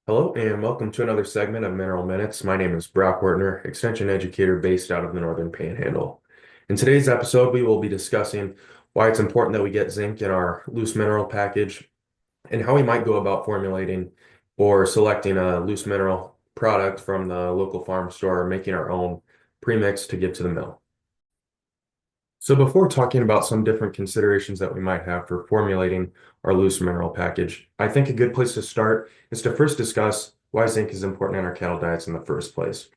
Hello and welcome to another segment of Mineral Minutes. My name is Brock Wertner, Extension Educator based out of the Northern Panhandle. In today's episode, we will be discussing why it's important that we get zinc in our loose mineral package and how we might go about formulating or selecting a loose mineral product from the local farm store or making our own premix to give to the mill. So before talking about some different considerations that we might have for formulating our loose mineral package, I think a good place to start is to first discuss why zinc is important in our cattle diets in the first place.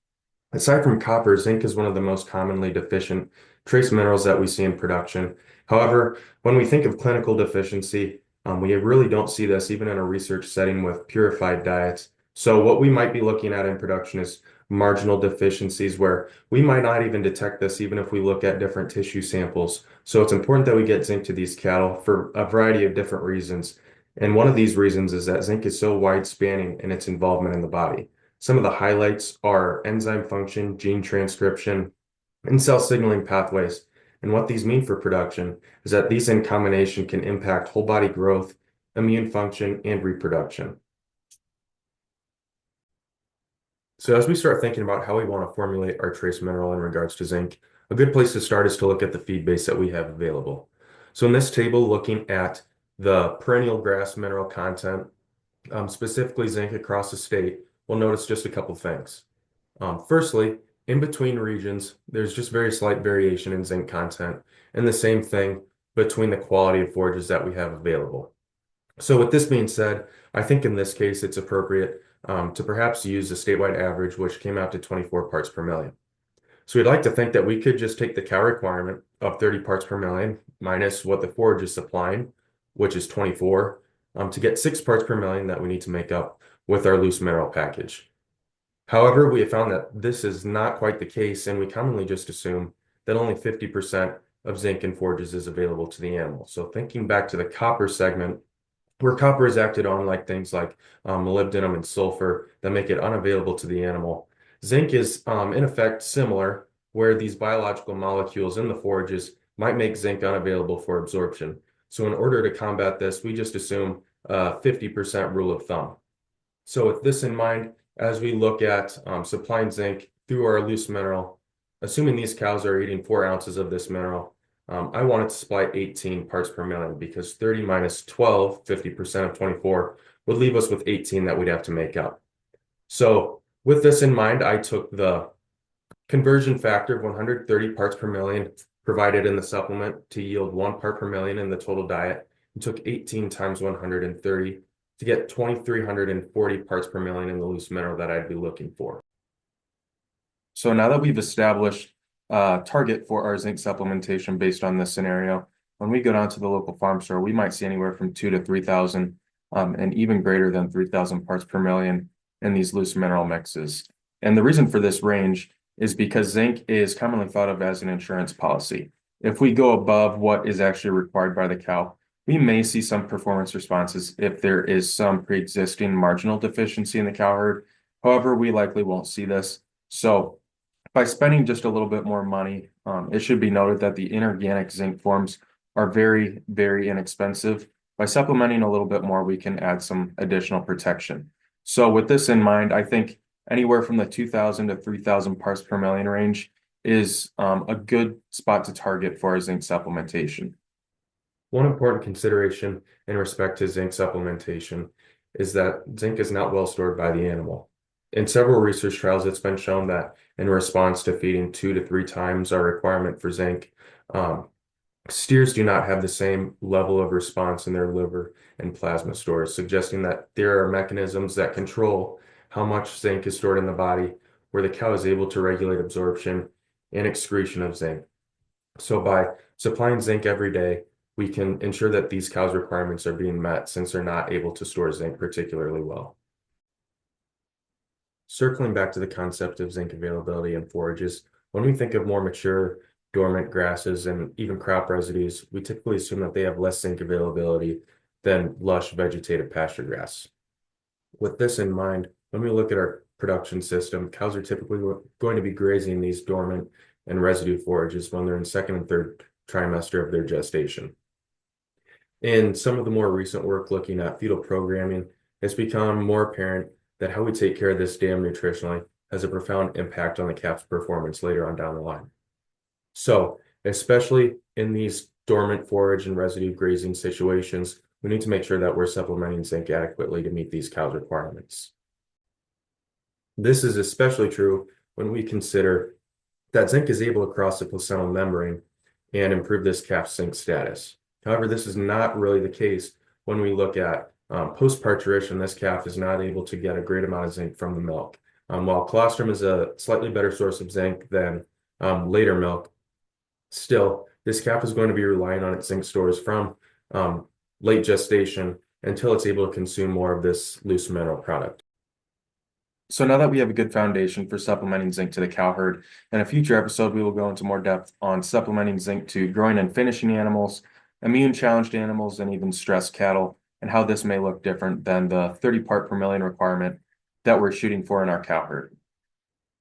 Aside from copper, zinc is one of the most commonly deficient trace minerals that we see in production. However, when we think of clinical deficiency, we really don't see this even in a research setting with purified diets. So what we might be looking at in production is marginal deficiencies where we might not even detect this even if we look at different tissue samples. So it's important that we get zinc to these cattle for a variety of different reasons. And one of these reasons is that zinc is so wide-spanning in its involvement in the body. Some of the highlights are enzyme function, gene transcription, and cell signaling pathways. And what these mean for production is that these in combination can impact whole body growth, immune function, and reproduction. So as we start thinking about how we want to formulate our trace mineral in regards to zinc, a good place to start is to look at the feed base that we have available. So in this table, looking at the perennial grass mineral content, specifically zinc across the state, we'll notice just a couple things. Firstly, in between regions, there's just very slight variation in zinc content, and the same thing between the quality of forages that we have available. So with this being said, I think in this case it's appropriate to perhaps use the statewide average, which came out to 24 parts per million. So we'd like to think that we could just take the cow requirement of 30 parts per million minus what the forage is supplying, which is 24, to get 6 parts per million that we need to make up with our loose mineral package. However, we have found that this is not quite the case, and we commonly just assume that only 50% of zinc in forages is available to the animal. So thinking back to the copper segment, where copper is acted on like things like molybdenum and sulfur that make it unavailable to the animal. Zinc is in effect similar, where these biological molecules in the forages might make zinc unavailable for absorption. So in order to combat this, we just assume a 50% rule of thumb. So with this in mind, as we look at supplying zinc through our loose mineral, assuming these cows are eating 4 ounces of this mineral, I wanted to supply 18 parts per million because 30 minus 12, 50% of 24, would leave us with 18 that we'd have to make up. So with this in mind, I took the conversion factor of 130 parts per million provided in the supplement to yield 1 part per million in the total diet, and took 18 times 130 to get 2,340 parts per million in the loose mineral that I'd be looking for. So now that we've established target for our zinc supplementation based on this scenario, when we go down to the local farm store, we might see anywhere from 2 to 3,000 and even greater than 3,000 parts per million in these loose mineral mixes. And the reason for this range is because zinc is commonly thought of as an insurance policy. If we go above what is actually required by the cow, we may see some performance responses if there is some pre-existing marginal deficiency in the cow herd. However, we likely won't see this. So by spending just a little bit more money, it should be noted that the inorganic zinc forms are very, very inexpensive. By supplementing a little bit more, we can add some additional protection. So with this in mind, I think anywhere from the 2,000 to 3,000 parts per million range is a good spot to target for our zinc supplementation. One important consideration in respect to zinc supplementation is that zinc is not well stored by the animal. In several research trials, it's been shown that in response to feeding 2 to 3 times our requirement for zinc, steers do not have the same level of response in their liver and plasma stores, suggesting that there are mechanisms that control how much zinc is stored in the body, where the cow is able to regulate absorption and excretion of zinc. So by supplying zinc every day, we can ensure that these cows' requirements are being met since they're not able to store zinc particularly well. Circling back to the concept of zinc availability in forages, when we think of more mature, dormant grasses and even crop residues, we typically assume that they have less zinc availability than lush vegetative pasture grass. With this in mind, when we look at our production system, cows are typically going to be grazing these dormant and residue forages when they're in second and third trimester of their gestation. In some of the more recent work looking at fetal programming, it's become more apparent that how we take care of this dam nutritionally has a profound impact on the calf's performance later on down the line. So, especially in these dormant forage and residue grazing situations, we need to make sure that we're supplementing zinc adequately to meet these cows' requirements. This is especially true when we consider that zinc is able to cross the placental membrane and improve this calf's zinc status. However, this is not really the case when we look at post-parturition. This calf is not able to get a great amount of zinc from the milk. While colostrum is a slightly better source of zinc than later milk, still, this calf is going to be relying on its zinc stores from late gestation until it's able to consume more of this loose mineral product. So now that we have a good foundation for supplementing zinc to the cow herd, in a future episode, we will go into more depth on supplementing zinc to growing and finishing animals, immune challenged animals, and even stressed cattle, and how this may look different than the 30 part per million requirement that we're shooting for in our cow herd.